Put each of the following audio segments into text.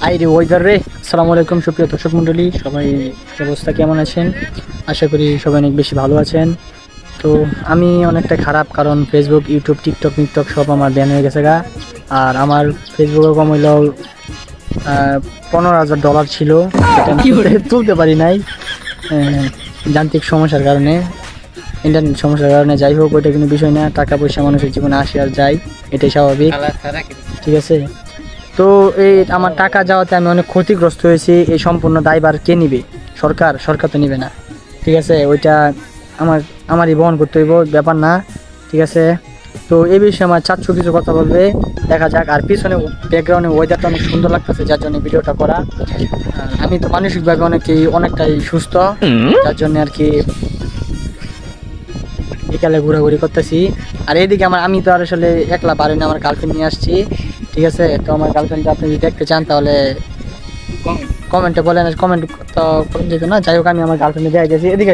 আইরে ওয়েদার রে। আসসালামু আলাইকুম সুপ্রিয় দর্শক মণ্ডলী, সবাই অবস্থা কেমন আছেন? আশা করি সবাই অনেক বেশি ভালো আছেন। তো আমি অনেকটা খারাপ, কারণ ফেসবুক, ইউটিউব, টিকটক সব আমার ব্যান হয়ে গেছে গা। আর আমার ফেসবুকে কম হইলেও $15,000 ছিল, সেটা আমি তুলতে পারি নাই যান্ত্রিক সমস্যার কারণে, ইন্টারনেট সমস্যার কারণে। যাই হোক, ওইটা কোনো বিষয় না, টাকা পয়সা মানুষের জীবনে আসে আর যায়, এটাই স্বাভাবিক, ঠিক আছে। তো এই আমার টাকা যাওয়াতে আমি অনেক ক্ষতিগ্রস্ত হয়েছি। এই সম্পূর্ণ দায়ভার কে নিবে? সরকার তো নিবে না, ঠিক আছে। ওইটা আমারই বহন করতে হইব, ব্যাপার না, ঠিক আছে। তো এই বিষয়ে আমার চাচ্ছু কিছু কথা বলবে, দেখা যাক। আর পিছনে ব্যাকগ্রাউন্ডে ওয়েদারটা অনেক সুন্দর লাগতেছে, যার জন্য ভিডিওটা করা। আমি তো মানসিকভাবে অনেকটাই সুস্থ, যার জন্য আর কি বিকালে ঘোরাঘুরি করতেছি। আর এইদিকে আমি তো আর আসলে একলা পারি না, আমার গার্লফ্রেন্ড নিয়ে আসছি, ঠিক আছে। তো আমার গার্লফ্রেন্ড আপনি যদি দেখতে চান তাহলে কমেন্টে বলেন, কমেন্ট তো যেত না। যাই হোক, আমি আমার গার্লফ্রেন্ডে দেখা গেছি, এদিকে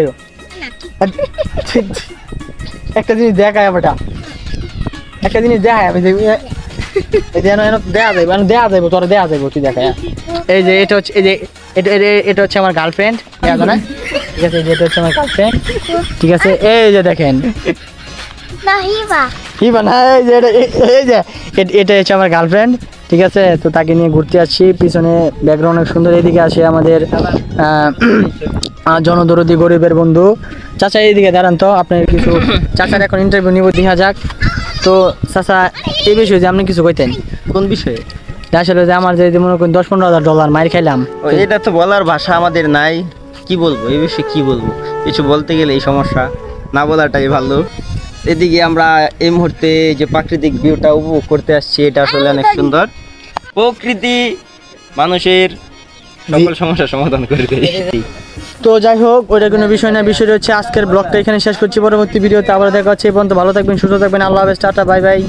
একটা জিনিস দেখায়, একটা জিনিস দেখায়, আমি দেয়া যাইব, তোর দেয়া যাইব, তুই দেখায়। এই যে এটা হচ্ছে, এই যে এটা হচ্ছে আমার গার্লফ্রেন্ড, ঠিক আছে না? ঠিক আছে, এটা হচ্ছে আমার গার্লফ্রেন্ড, ঠিক আছে। এই যে দেখেন, হিবা না, এটা হচ্ছে আমার গার্লফ্রেন্ড, ঠিক আছে। তো তাকে নিয়ে ঘুরতে আসছি, পিছনে ব্যাকগ্রাউন্ড অনেক সুন্দর। এদিকে আসে আমাদের জনদরদি গরিবের বন্ধু চাচা, এইদিকে দাঁড়ান তো, আপনার কিছু চাচার এখন ইন্টারভিউ নিব, দেখা যাক। তো চাচা, এই বিষয়ে যে আপনি কিছু কইতেন। কোন বিষয়ে? আসলে যে আমার যে মনে করেন $10-15,000 মাইর খাইলাম, এটা তো বলার ভাষা আমাদের নাই, কি বলবো এই বিষয়ে, কি বলবো? কিছু বলতে গেলে এই সমস্যা, না বলাটাই ভালো। এদিকে আমরা এই মুহূর্তে যে প্রাকৃতিক ভিউটা উপভোগ করতে আসছি, এটা আসলে অনেক সুন্দর। প্রকৃতি মানুষের সকল সমস্যার সমাধান করে দেয়। তো যাই হোক, ওইটা কোনো বিষয় না। বিষয়টা হচ্ছে আজকের ব্লগটা এখানে শেষ করছি। পরবর্তী ভিডিওতে আবার দেখা হচ্ছে। এই পর্যন্ত ভালো থাকবেন, সুস্থ থাকবেন। আল্লাহ হাফেজ, টাটা, বাই বাই।